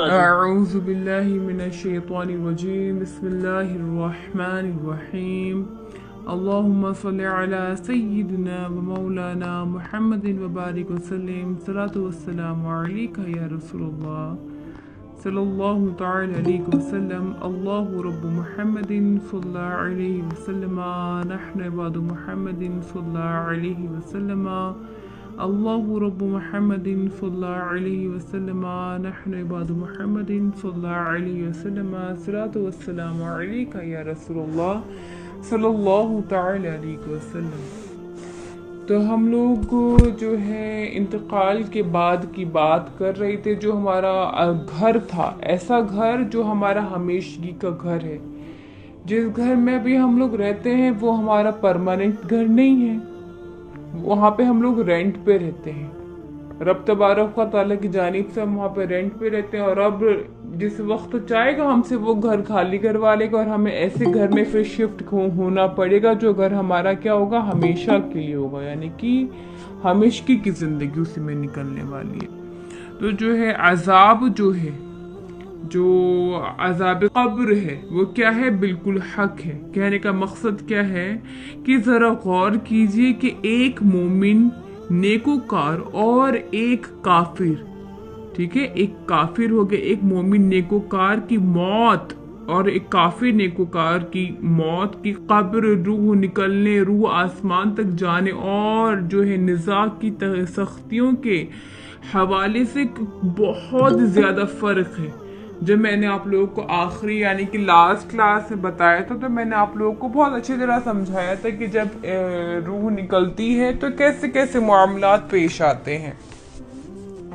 أعوذ بالله من الشيطان الرجيم بسم الله الرحمن الرحيم اللهم صل على سيدنا ومولانا محمد وبارك وسلم صلاة والسلام عليك يا رسول الله صلى الله تعالى عليه وسلم الله رب محمد صلى الله عليه وسلم نحن عباد محمد صلى الله عليه وسلم الله رب محمد صلى الله عليه وسلم نحن عباد محمد صلى الله عليه وسلم الصلاة والسلام عليك يا رسول الله صلی اللہ تعالی علیہ وسلم۔ تو ہم لوگ جو ہے انتقال کے بعد کی بات کر رہے تھے، جو ہمارا گھر تھا، ایسا گھر جو ہمارا ہمیشگی کا گھر ہے، جس گھر میں بھی ہم لوگ رہتے ہیں وہ ہمارا پرماننٹ گھر نہیں ہے، وہاں پہ ہم لوگ رینٹ پہ رہتے ہیں۔ رب تبارک و تعالیٰ کی جانب سے ہم وہاں پہ رینٹ پہ رہتے ہیں، اور اب جس وقت چاہے گا ہم سے وہ گھر خالی کروا لے گا، اور ہمیں ایسے گھر میں پھر شفٹ ہونا پڑے گا جو گھر ہمارا کیا ہوگا، ہمیشہ کے لیے ہوگا، یعنی کہ ہمیشگی کی زندگی اسی میں نکلنے والی ہے۔ تو جو ہے عذاب جو ہے، جو عذاب قبر ہے، وہ کیا ہے، بالکل حق ہے۔ کہنے کا مقصد کیا ہے کہ ذرا غور کیجئے کہ ایک مومن نیکوکار اور ایک کافر، ٹھیک ہے، ایک کافر ہو گیا، ایک مومن نیکوکار کی موت اور ایک کافر نیکوکار کی موت، کی قبر، روح نکلنے، روح آسمان تک جانے، اور جو ہے نزاع کی سختیوں کے حوالے سے بہت زیادہ فرق ہے۔ جب میں نے آپ لوگوں کو آخری یعنی کہ لاسٹ کلاس میں بتایا تھا، تو میں نے آپ لوگوں کو بہت اچھی طرح سمجھایا تھا کہ جب روح نکلتی ہے تو کیسے کیسے معاملات پیش آتے ہیں،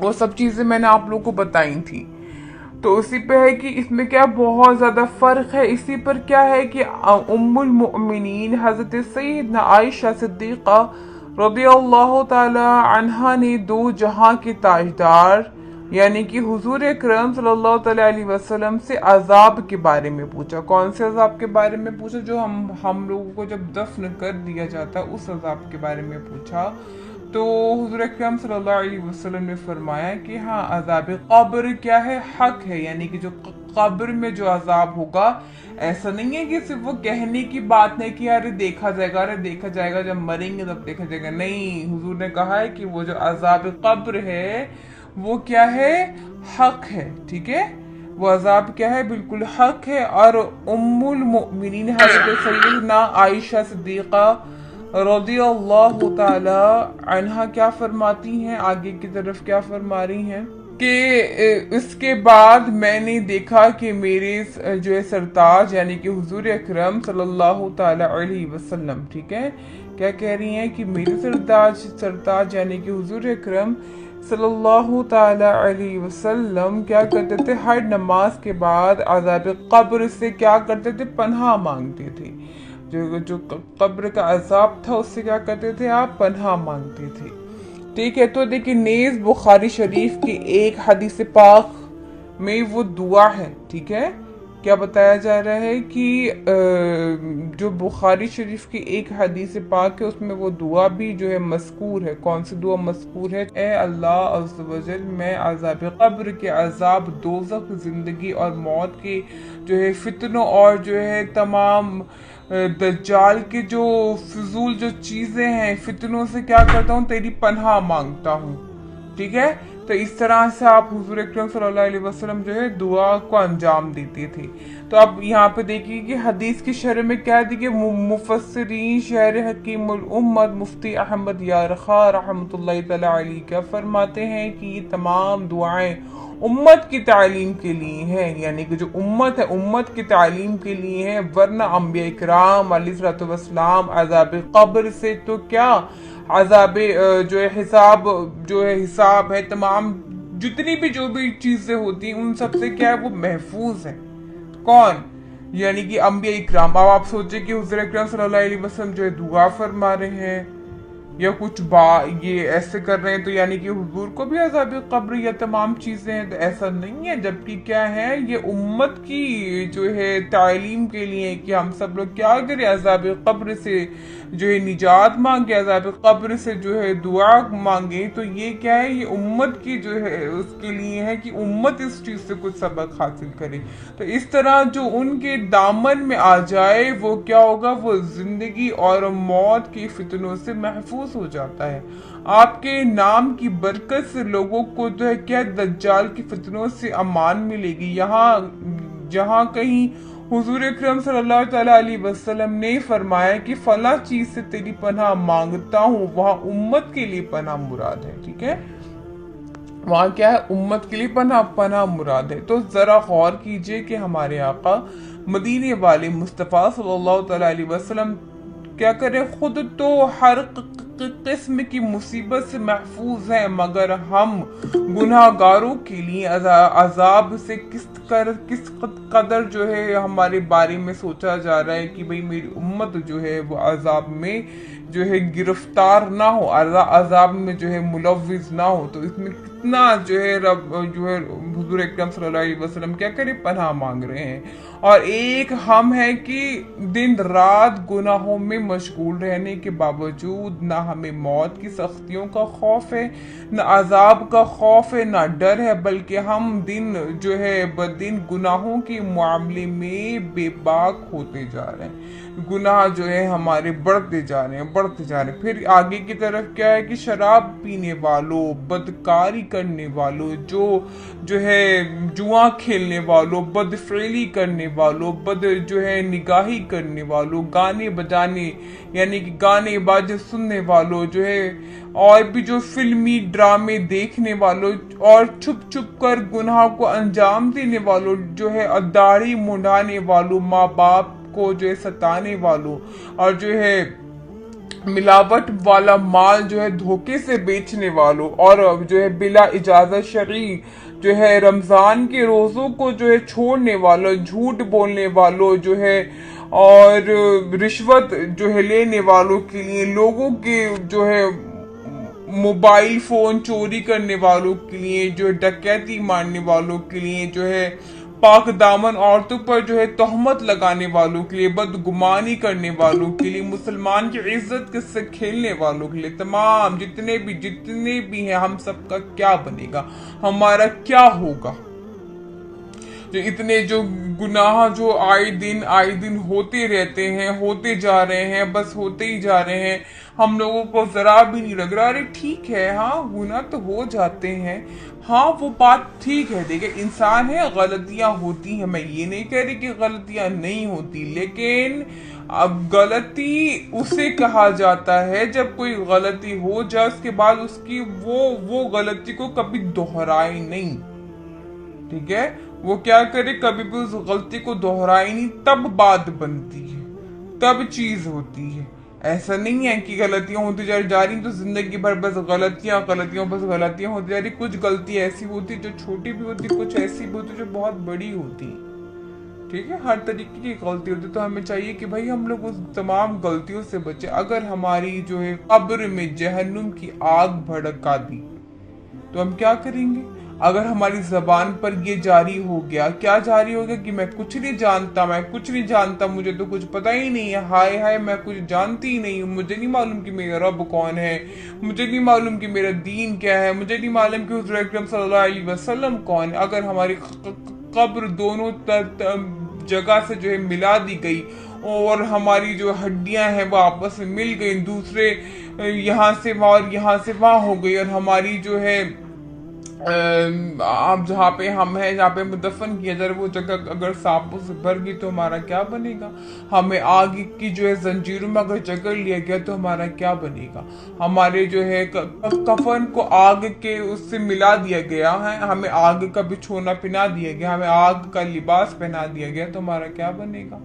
وہ سب چیزیں میں نے آپ لوگوں کو بتائی تھی۔ تو اسی پہ ہے کہ اس میں کیا بہت زیادہ فرق ہے۔ اسی پر کیا ہے کہ ام المؤمنین حضرت سیدنا عائشہ صدیقہ رضی اللہ تعالی عنہا نے دو جہاں کے تاجدار یعنی کہ حضور اکرم صلی اللہ تعالی علیہ وسلم سے عذاب کے بارے میں پوچھا۔ کون سے عذاب کے بارے میں پوچھا؟ جو ہم لوگوں کو جب دفن کر دیا جاتا ہے اس عذاب کے بارے میں پوچھا۔ تو حضور اکرم صلی اللہ علیہ وسلم نے فرمایا کہ ہاں، عذاب قبر کیا ہے، حق ہے، یعنی کہ جو قبر میں جو عذاب ہوگا، ایسا نہیں ہے کہ صرف وہ کہنے کی بات نہیں کہ ارے دیکھا جائے گا، ارے دیکھا جائے گا، جب مریں گے تب دیکھا جائے گا، نہیں، حضور نے کہا ہے کہ وہ جو عذاب قبر ہے وہ کیا ہے، حق ہے، ٹھیک ہے، وہ عذاب کیا ہے، بالکل حق ہے۔ اور ام المؤمنین حضرت سیدنا عائشہ صدیقہ رضی اللہ تعالی عنہا کیا فرماتی ہیں، آگے کی طرف کیا فرما رہی ہیں کہ اس کے بعد میں نے دیکھا کہ میرے جو ہے سرتاج یعنی کہ حضور اکرم صلی اللہ تعالی علیہ وسلم، ٹھیک ہے، کیا کہہ رہی ہیں کہ میرے سرتاج یعنی کہ حضور اکرم صلی اللہ تعالی علیہ وسلم کیا کرتے تھے، ہر نماز کے بعد عذاب قبر سے کیا کرتے تھے، پناہ مانگتے تھے۔ جو قبر کا عذاب تھا اس سے کیا کرتے تھے، آپ پناہ مانگتے تھے، ٹھیک ہے۔ تو دیکھیں نیز بخاری شریف کی ایک حدیث پاک میں وہ دعا ہے، ٹھیک ہے، کیا بتایا جا رہا ہے کہ جو بخاری شریف کی ایک حدیث پاک ہے اس میں وہ دعا بھی جو ہے مذکور ہے۔ کون سی دعا مذکور ہے؟ اے اللہ عز و جل، میں عذاب قبر کے عذاب، دوزخ، زندگی اور موت کے جو ہے فتنوں، اور جو ہے تمام دجال کے جو فضول جو چیزیں ہیں فتنوں سے کیا کرتا ہوں، تیری پناہ مانگتا ہوں، ٹھیک ہے۔ تو اس طرح سے آپ حضور اکرم صلی اللہ علیہ وسلم جو ہے دعا کو انجام دیتے تھے۔ تو اب یہاں پہ دیکھیے کہ حدیث کی شرح میں کیا دیکھیے، مفسرین شہر حکیم الامت مفتی احمد یارخا رحمۃ اللہ تعالی علیہ کیا فرماتے ہیں کہ یہ تمام دعائیں امت کی تعلیم کے لیے ہیں، یعنی کہ جو امت ہے امت کی تعلیم کے لیے ہیں، ورنہ انبیاء کرام علیہ الصلوۃ والسلام عذاب قبر سے تو کیا، عذاب جو ہے حساب ہے، تمام جتنی بھی جو بھی چیزیں ہوتی ہیں ان سب سے کیا ہے، وہ محفوظ ہیں۔ کون؟ یعنی کہ انبیاء کرام۔ اب آپ سوچیں کہ حضور اکرم صلی اللہ علیہ وسلم جو ہے دعا فرما رہے ہیں، یا کچھ یہ ایسے کر رہے ہیں تو یعنی کہ حضور کو بھی عذاب قبر یا تمام چیزیں ہیں، تو ایسا نہیں ہے، جبکہ کیا ہے یہ امت کی جو ہے تعلیم کے لیے کہ ہم سب لوگ کیا کریں، عذاب قبر سے جو ہے نجات مانگے، عذاب قبر سے جو ہے دعا مانگے، تو یہ کیا ہے، یہ امت کی جو ہے اس کے لیے ہے کہ امت اس چیز سے کچھ سبق حاصل کرے۔ تو اس طرح جو ان کے دامن میں آ جائے وہ کیا ہوگا، وہ زندگی اور موت کی فتنوں سے محفوظ ہو جاتا ہے۔ آپ کے نام کی برکت سے لوگوں کو جو ہے کیا دجال کی فتنوں سے امان ملے گی۔ جہاں کہیں حضور اکرم صلی اللہ تعالیٰ علیہ وسلم نے فرمایا کہ فلاں چیز سے تیری پناہ مانگتا ہوں، وہاں امت کے لیے پناہ مراد ہے، ٹھیک ہے، وہاں کیا ہے، امت کے لیے پناہ مراد ہے۔ تو ذرا غور کیجئے کہ ہمارے آقا مدینے والے مصطفیٰ صلی اللہ تعالیٰ علیہ وسلم کیا کرے، خود تو ہر قسم کی مصیبت سے محفوظ ہیں، مگر ہم گناہ گاروں کے لیے عذاب سے کس قدر جو ہے ہمارے بارے میں سوچا جا رہا ہے کہ بھئی میری امت جو ہے وہ عذاب میں جو ہے گرفتار نہ ہو، عذاب میں جو ہے ملوث نہ ہو۔ تو اس میں کتنا جو ہے رب جو ہے حضور اکرم صلی اللہ علیہ وسلم کیا کرے، پناہ مانگ رہے ہیں۔ اور ایک ہم ہے کہ دن رات گناہوں میں مشغول رہنے کے باوجود نہ ہمیں موت کی سختیوں کا خوف ہے، نہ عذاب کا خوف ہے، نہ ڈر ہے، بلکہ ہم دن جو ہے بدن گناہوں کے معاملے میں بے باک ہوتے جا رہے ہیں۔ گناہ جو ہے ہمارے بڑھتے جا رہے ہیں۔ پھر آگے کی طرف کیا ہے کہ شراب پینے والوں، بدکاری کرنے والوں، جو ہے جوا کھیلنے والوں، بدفعلی کرنے والوں، جو ہے نگاہی کرنے والوں، گانے بجانے یعنی کہ گانے باجے سننے والوں، جو ہے اور بھی جو فلمی ڈرامے دیکھنے والوں، اور چھپ چھپ کر گناہ کو انجام دینے والوں، جو ہے داڑھی منڈانے والوں، ماں باپ کو جو ہے ستانے والوں، اور جو ہے ملاوٹ والا مال جو ہے دھوکے سے بیچنے والوں، اور جو ہے بلا اجازت شرعی جو ہے رمضان کے روزوں کو جو ہے چھوڑنے والوں، جھوٹ بولنے والوں، جو ہے اور رشوت جو ہے لینے والوں کے لیے، لوگوں کے جو ہے موبائل فون چوری کرنے والوں کے لیے، جو ہے ڈکیتی مارنے والوں کے لیے، جو ہے پاک دامن عورتوں پر جو ہے تہمت لگانے والوں کے لیے، بدگمانی کرنے والوں کے لیے، مسلمان کی عزت سے کھیلنے والوں کے لیے، تمام جتنے بھی ہیں، ہم سب کا کیا بنے گا، ہمارا کیا ہوگا؟ جو اتنے جو گناہ جو آئے دن ہوتے رہتے ہیں، ہوتے جا رہے ہیں، بس ہوتے ہی جا رہے ہیں، ہم لوگوں کو ذرا بھی نہیں لگ رہا، ارے ٹھیک ہے، ہاں گناہ تو ہو جاتے ہیں، ہاں وہ بات ٹھیک ہے، دیکھیں انسان ہے، غلطیاں ہوتی ہیں، میں یہ نہیں کہہ رہی کہ غلطیاں نہیں ہوتی، لیکن اب غلطی اسے کہا جاتا ہے جب کوئی غلطی ہو جائے، اس کے بعد اس کی وہ غلطی کو کبھی دہرائے نہیں، ٹھیک ہے، وہ کیا کرے، کبھی بھی اس غلطی کو دہرائے نہیں، تب بات بنتی ہے، تب چیز ہوتی ہے۔ ایسا نہیں ہے کہ غلطیاں ہوتی جا رہی تو زندگی بھر بس غلطیاں ہوتی جا رہی، کچھ غلطی ایسی ہوتی جو چھوٹی بھی ہوتی، کچھ ایسی بھی ہوتی جو بہت بڑی ہوتی، ٹھیک ہے، ہر طریقے کی غلطی ہوتی، تو ہمیں چاہیے کہ بھائی ہم لوگ اس تمام غلطیوں سے بچیں۔ اگر ہماری جو ہے قبر میں جہنم کی آگ بھڑکا دی تو ہم کیا کریں گے؟ اگر ہماری زبان پر یہ جاری ہو گیا، کیا جاری ہو گیا کہ میں کچھ نہیں جانتا، مجھے تو کچھ پتہ ہی نہیں ہے، ہائے میں کچھ جانتی ہی نہیں ہوں، مجھے نہیں معلوم کہ میرا رب کون ہے، مجھے نہیں معلوم کہ میرا دین کیا ہے، مجھے نہیں معلوم کہ حضور اکرم صلی اللہ علیہ وسلم کون ہے۔ اگر ہماری قبر دونوں جگہ سے جو ہے ملا دی گئی، اور ہماری جو ہڈیاں ہیں وہ آپس میں مل گئی، دوسرے یہاں سے وہاں اور یہاں سے وہاں ہو گئی، اور ہماری جو ہے جہاں پہ ہم ہیں، جہاں پہ مدفن کیا جائے، وہ جگہ اگر سانپوں سے بھر گئی تو ہمارا کیا بنے گا؟ ہمیں آگ کی جو ہے زنجیروں میں اگر جکڑ لیا گیا تو ہمارا کیا بنے گا؟ ہمارے جو ہے کفن کو آگ کے اس سے ملا دیا گیا ہے، ہمیں آگ کا بچھونا پہنا دیا گیا، ہمیں آگ کا لباس پہنا دیا گیا، تو ہمارا کیا بنے گا؟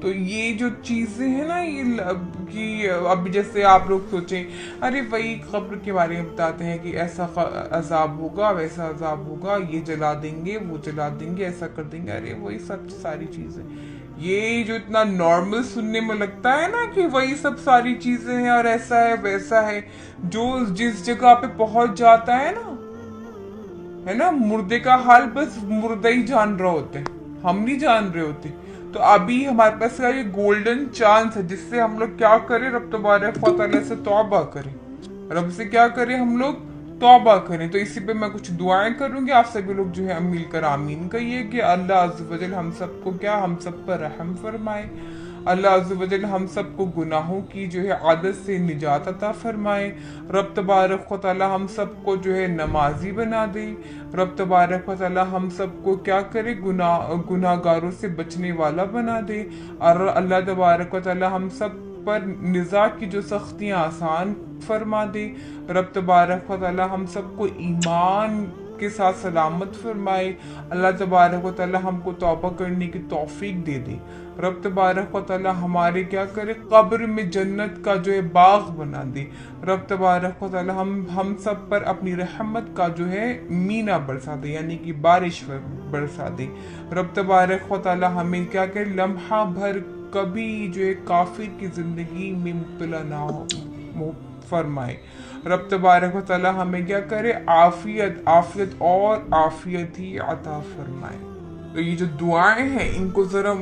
تو یہ جو چیزیں ہیں نا، یہ اب جیسے آپ لوگ سوچیں، ارے وہی قبر کے بارے میں بتاتے ہیں کہ ایسا عذاب ہوگا، ویسا عذاب ہوگا، یہ جلا دیں گے، وہ جلا دیں گے، ایسا کر دیں گے، ارے وہی سب ساری چیزیں یہ جو اتنا نارمل سننے میں لگتا ہے نا کہ وہی سب ساری چیزیں ہیں اور ایسا ہے ویسا ہے، جو جس جگہ پہ پہنچ جاتا ہے نا مردے کا حال بس مردہ ہی جان رہا ہوتے ہیں، ہم نہیں جان رہے ہوتے۔ تو ابھی ہمارے پاس یہ گولڈن چانس ہے جس سے ہم لوگ کیا کریں، رب تبارک و تعالیٰ سے توبہ کریں، رب سے کیا کریں ہم لوگ، توبہ کریں۔ تو اسی پہ میں کچھ دعائیں کروں گی، آپ سبھی لوگ جو ہے مل کر آمین کہیے کہ اللہ عز و جل ہم سب کو کیا، ہم سب پر رحم فرمائے، اللہ عز و جل ہم سب کو گناہوں کی جو ہے عادت سے نجات عطا فرمائے، رب تبارک و تعالی ہم سب کو جو ہے نمازی بنا دے، رب تبارک و تعالی ہم سب کو کیا کرے، گناہ گاروں سے بچنے والا بنا دے، اور اللہ تبارک و تعالی ہم سب پر نزاع کی جو سختیاں آسان فرما دے، رب تبارک و تعالی ہم سب کو ایمان کے ساتھ سلامت فرمائے، اللہ تبارک و تعالی ہم کو توبہ کرنے کی توفیق دے دے، رب تبارک و تعالی ہمارے کیا کرے، قبر میں جنت کا جو ہے باغ بنا دے، رب تبارک و تعالی ہم سب پر اپنی رحمت کا جو ہے مینا برسا دے، یعنی کہ بارش برسا دے، رب تبارک و تعالی ہمیں کیا کرے، لمحہ بھر کبھی جو ہے کافر کی زندگی میں مبتلا نہ ہو فرمائے، رب تبارک و تعالی ہمیں کیا کرے، عافیت اور عافیت ہی عطا فرمائے۔ تو یہ جو دعائیں ہیں ان کو ذرا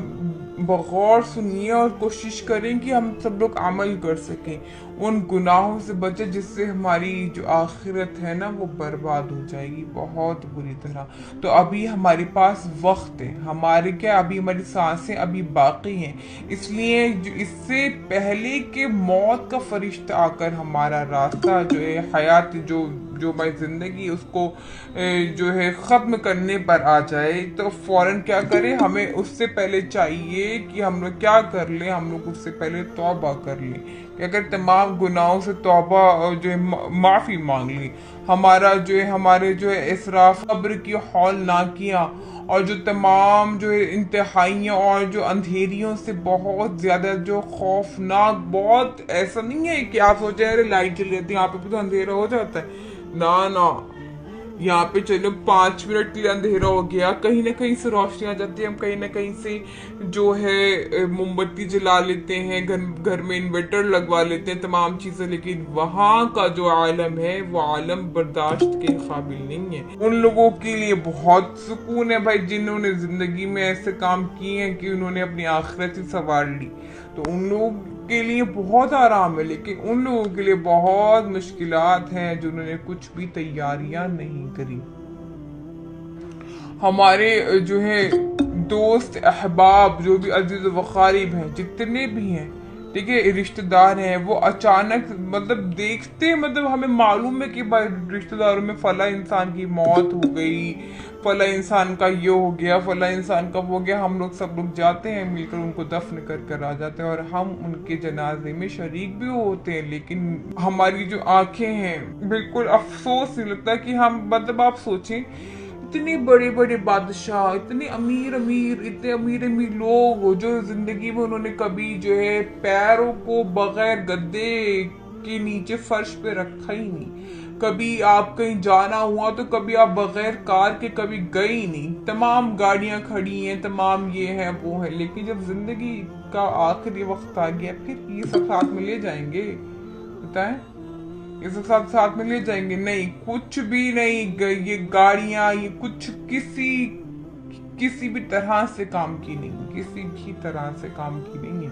بغور سنیے اور کوشش کریں کہ ہم سب لوگ عمل کر سکیں، ان گناہوں سے بچے جس سے ہماری جو آخرت ہے نا وہ برباد ہو جائے گی بہت بری طرح۔ تو ابھی ہمارے پاس وقت ہے، ابھی ہماری سانسیں ابھی باقی ہیں، اس لیے اس سے پہلے کہ موت کا فرشتہ آ کر ہمارا راستہ جو ہے حیات جو ہماری زندگی اس کو جو ہے ختم کرنے پر آ جائے، تو فوراً کیا کریں، ہمیں اس سے پہلے چاہیے کہ ہم لوگ کیا کر لیں، ہم لوگ اس سے پہلے توبہ کر لیں، کہ اگر تمام گناہوں سے توبہ جو ہے معافی مانگ لی، ہمارے جو ہے اسراف قبر کی ہولناکیاں اور جو تمام جو ہے انتہائیاں اور جو اندھیریوں سے بہت زیادہ جو خوفناک، بہت ایسا نہیں ہے کہ آپ سوچیں ارے لائٹ جل رہتی ہے یہاں پہ بھی تو اندھیرا ہو جاتا ہے، نہ یہاں پہ چلو 5 منٹ کے لیے اندھیرا ہو گیا، کہیں نہ کہیں سے روشنی آ جاتی ہے، ہم کہیں نہ کہیں سے جو ہے موم بتی جلا لیتے ہیں، گھر میں انورٹر لگوا لیتے ہیں، تمام چیزیں، لیکن وہاں کا جو عالم ہے وہ عالم برداشت کے قابل نہیں ہے۔ ان لوگوں کے لیے بہت سکون ہے بھائی جنہوں نے زندگی میں ایسے کام کیے ہیں کہ انہوں نے اپنی آخرت ہی سنوار لی، تو ان لوگ کے لیے بہت آرام ہے، لیکن ان لوگوں کے لیے بہت مشکلات ہیں جنہوں نے کچھ بھی تیاریاں نہیں کری۔ ہمارے جو ہے دوست احباب جو بھی عزیز و اقارب ہیں، جتنے بھی ہیں، ٹھیک ہے، رشتہ دار ہیں، وہ اچانک ہمیں معلوم ہے کہ رشتہ داروں میں فلاں انسان کی موت ہو گئی، فلاں انسان کا یہ ہو گیا، فلاں انسان کا وہ ہو گیا، ہم سب لوگ جاتے ہیں مل کر ان کو دفن کر آ جاتے ہیں، اور ہم ان کے جنازے میں شریک بھی ہوتے ہیں، لیکن ہماری جو آنکھیں ہیں بالکل افسوس نہیں لگتا کہ ہم آپ سوچیں اتنے بڑے بڑے بادشاہ، اتنے امیر لوگ جو زندگی میں انہوں نے کبھی جو ہے پیروں کو بغیر گدے کے نیچے فرش پہ رکھا ہی نہیں، کبھی آپ کہیں جانا ہوا تو کبھی آپ بغیر کار کے کبھی گئے ہی نہیں، تمام گاڑیاں کھڑی ہیں، تمام یہ ہے وہ ہے، لیکن جب زندگی کا آخری وقت آ گیا پھر یہ سب ساتھ میں لے جائیں گے، بتائیں یہ سب ساتھ میں لے جائیں گے؟ نہیں، کچھ بھی نہیں، یہ گاڑیاں یہ کچھ کسی بھی طرح سے کام کی نہیں، کسی بھی طرح سے کام کی نہیں ہے۔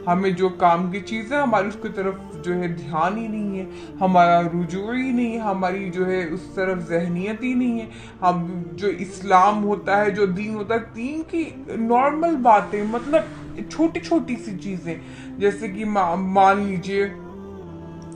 ہمیں جو کام کی چیز ہے ہماری اس کی طرف جو ہے دھیان ہی نہیں ہے، ہمارا رجوع ہی نہیں ہے، ہماری جو ہے اس طرف ذہنیت ہی نہیں ہے، ہم جو اسلام ہوتا ہے، جو دین ہوتا ہے، دین کی نارمل باتیں، مطلب چھوٹی چھوٹی سی چیزیں، جیسے کہ مان لیجئے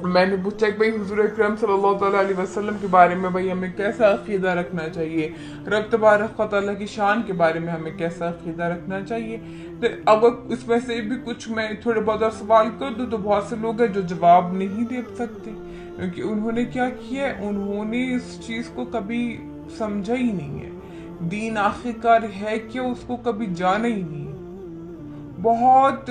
میں نے پوچھا کہ بھائی حضور اکرم صلی اللہ تعالیٰ علیہ وسلم کے بارے میں بھائی ہمیں کیسا عقیدہ رکھنا چاہیے، رب تبارک و تعالیٰ کی شان کے بارے میں ہمیں کیسا عقیدہ رکھنا چاہیے، تو اگر اس میں سے بھی کچھ میں تھوڑے بہت سوال کر دوں تو بہت سے لوگ ہیں جو جواب نہیں دے سکتے، کیونکہ انہوں نے کیا کیا ہے، انہوں نے اس چیز کو کبھی سمجھا ہی نہیں ہے، دین آخرکار ہے کیا اس کو کبھی جانا ہی نہیں ہے، بہت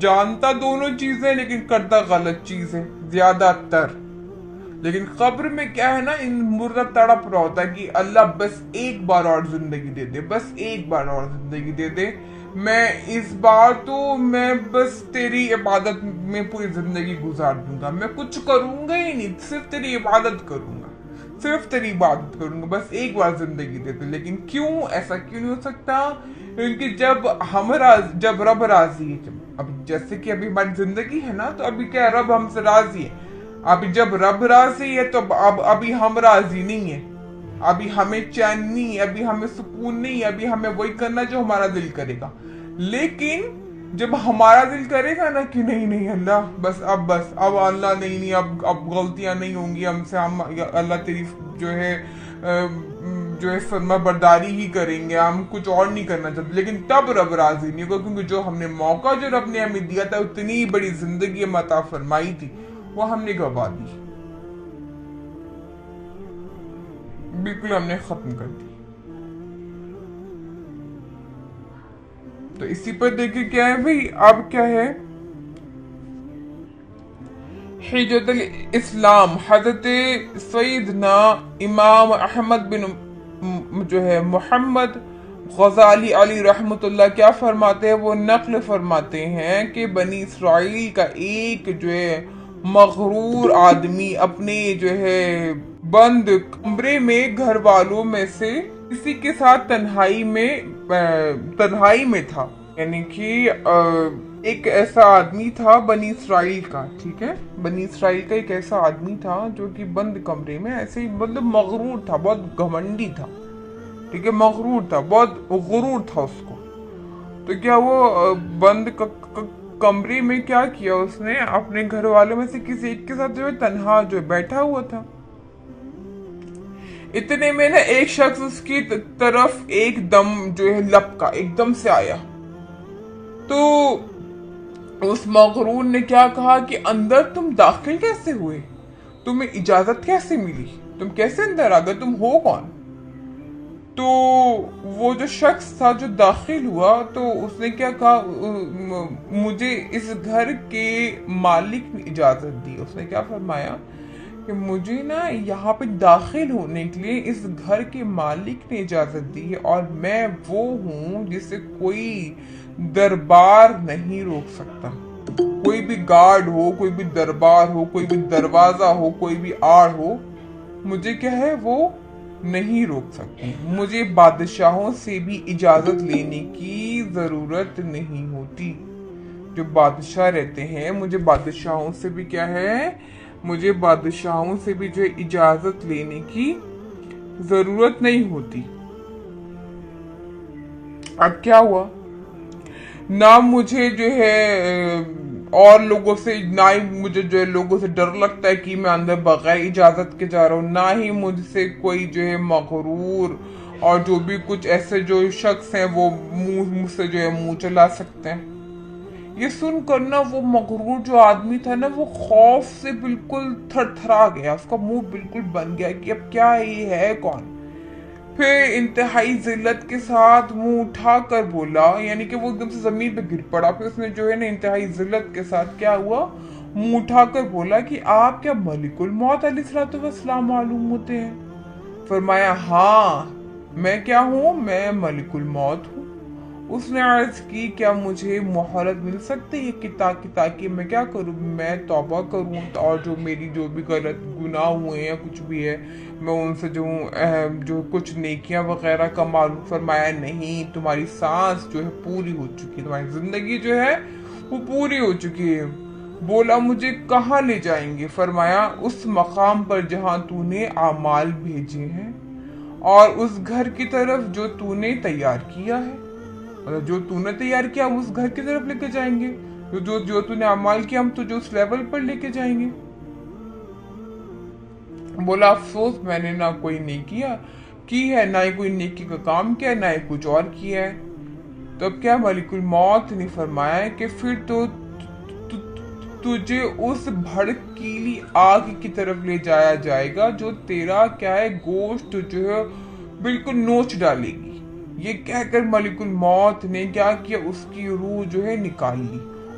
جانتا دونوں چیزیں لیکن کرتا غلط چیزیں زیادہ تر. لیکن قبر میں کیا ہے نا، ان مردہ تڑپ رہا ہوتا ہے کہ اللہ بس ایک بار اور زندگی دے دے، بس ایک بار اور زندگی دے دے، میں اس بار تو میں بس تیری عبادت میں پوری زندگی گزار دوں گا، میں کچھ کروں گا ہی نہیں، صرف تیری عبادت کروں گا، صرف تیری عبادت کروں گا، بس ایک بار زندگی دے دے. لیکن کیوں ایسا کیوں نہیں ہو سکتا؟ کیونکہ جب رب راضی ہے، اب جیسے کہ ابھی ہماری زندگی ہے نا، تو ابھی کیا رب ہم سے راضی ہے. ابھی جب رب راضی ہے تو ابھی ہم راضی نہیں ہیں، ابھی ہمیں چین نہیں، ابھی ہمیں سکون نہیں، ابھی ہمیں وہی کرنا جو ہمارا دل کرے گا. لیکن جب ہمارا دل کرے گا نا کہ نہیں نہیں اللہ بس اب اللہ نہیں اب غلطیاں نہیں ہوں گی ہم سے، ہم اللہ تیری جو ہے فرما برداری ہی کریں گے، ہم کچھ اور نہیں کرنا چاہتے. لیکن تب رب راضی نہیں ہوگا، کیونکہ جو ہم نے موقع جو رب نے ہمیں دیا تھا، اتنی بڑی زندگی عطا فرمائی تھی، وہ ہم نے گوا دی، بالکل ہم نے ختم کر دی. تو اسی پر دیکھیں کیا ہے بھائی، اب کیا ہے، حجت الاسلام حضرت سیدنا امام احمد بن جو ہے محمد غزالی علی رحمت اللہ کیا فرماتے ہیں، وہ نقل فرماتے ہیں کہ بنی اسرائیل کا ایک جو ہے مغرور آدمی اپنے جو ہے بند کمرے میں گھر والوں میں سے کسی کے ساتھ تنہائی میں تھا. یعنی کہ ایک ایسا آدمی تھا بنی اسرائیل کا، ٹھیک ہے، بنی اسرائیل کا ایک ایسا آدمی تھا جو کہ بند کمرے میں ایسے ہی مطلب مغرور تھا، بہت گھمنڈی تھا، ٹھیک ہے، مغرور تھا، بہت غرور تھا اس کو. تو کیا وہ بند کمرے میں کیا کیا اس نے، اپنے گھر والوں میں سے کسی ایک کے ساتھ جو ہے تنہا جو بیٹھا ہوا تھا. اتنے میں نا ایک شخص اس کی طرف ایک دم جو ہے لپکا، ایک دم سے آیا. تو اس مغرور نے کیا کہا کہ اندر تم داخل کیسے ہوئے، تمہیں اجازت کیسے ملی، تم کیسے اندر آ گئے، تم ہو کون؟ تو وہ جو شخص تھا جو داخل ہوا تو اس نے کیا کہا، مجھے اس گھر کے مالک نے اجازت دی. اس نے کیا فرمایا کہ مجھے نا یہاں پہ داخل ہونے کے لیے اس گھر کے مالک نے اجازت دی ہے، اور میں وہ ہوں جسے کوئی دربار نہیں روک سکتا. کوئی بھی گارڈ ہو، کوئی بھی دربار ہو، کوئی بھی دروازہ ہو، کوئی بھی آڑ ہو، مجھے کیا ہے وہ نہیں روک سکتی. مجھے بادشاہوں سے بھی اجازت لینے کی ضرورت نہیں ہوتی. جو بادشاہ رہتے ہیں، مجھے بادشاہوں سے بھی کیا ہے، مجھے بادشاہوں سے بھی جو اجازت لینے کی ضرورت نہیں ہوتی. اب کیا ہوا، نہ مجھے جو ہے اور لوگوں سے، نہ ہی مجھے جو ہے لوگوں سے ڈر لگتا ہے کہ میں اندر بغیر اجازت کے جا رہا ہوں، نہ ہی مجھ سے کوئی جو ہے مغرور اور جو بھی کچھ ایسے جو شخص ہیں وہ مجھ سے جو ہے منہ چلا سکتے ہیں. یہ سن کر نا وہ مغرور جو آدمی تھا نا، وہ خوف سے بالکل تھر تھرا گیا، اس کا منہ بالکل بن گیا کہ اب کیا یہ ہے کون. پھر انتہائی ذلت کے ساتھ منہ اٹھا کر بولا، یعنی کہ وہ ایک دم سے زمین پہ گر پڑا. پھر اس نے جو ہے نا انتہائی ذلت کے ساتھ کیا ہوا، منہ اٹھا کر بولا کہ آپ کیا ملک الموت علیہ السلام معلوم ہوتے ہیں؟ فرمایا ہاں میں کیا ہوں، میں ملک الموت ہوں. اس نے عرض کی کیا مجھے مہلت مل سکتی ہے تاکہ میں کیا کروں، میں توبہ کروں اور جو میری جو بھی غلط گناہ ہوئے ہیں کچھ بھی ہے میں ان سے جو کچھ نیکیاں وغیرہ کا معلوم. فرمایا نہیں، تمہاری سانس جو ہے پوری ہو چکی ہے، تمہاری زندگی جو ہے وہ پوری ہو چکی ہے. بولا مجھے کہاں لے جائیں گے؟ فرمایا اس مقام پر جہاں تو نے اعمال بھیجے ہیں اور اس گھر کی طرف جو تو نے تیار کیا ہے. جو تو نے تیار کیا ہم اس گھر کی طرف لے کے جائیں گے، جو تو نے اعمال کیا ہم تجھے اس لیول پر لے کے جائیں گے. بولا افسوس میں نے نہ کوئی نیکیاں کی ہے، نہ ہی کوئی نیکی کا کام کیا ہے، نہ ہی کچھ اور کیا ہے. تو اب کیا ملک الموت نے فرمایا کہ پھر تو تجھے اس بھڑکیلی آگ کی طرف لے جایا جائے گا جو تیرا کیا ہے گوشت جو ہے بالکل نوچ ڈالے گی. یہ کہہ کر ملک الموت نے کیا کیا، اس کی روح جو ہے نکال لی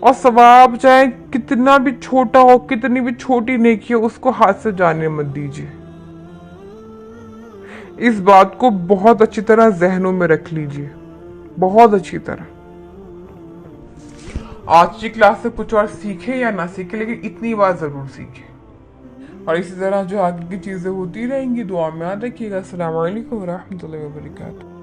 اور ثواب چاہے کتنا بھی چھوٹا ہو، کتنی بھی چھوٹی نیکی ہو، اس کو ہاتھ سے جانے مت دیجیے۔ اس بات کو بہت اچھی طرح ذہنوں میں رکھ لیجیے، بہت اچھی طرح۔ آج کی کلاس سے کچھ اور سیکھے یا نہ سیکھے، لیکن اتنی بات ضرور سیکھے۔ اور اسی طرح جو آگے کی چیزیں ہوتی رہیں گی، دعا میں یاد رکھیے گا۔ السلام علیکم ورحمۃ اللہ وبرکاتہ۔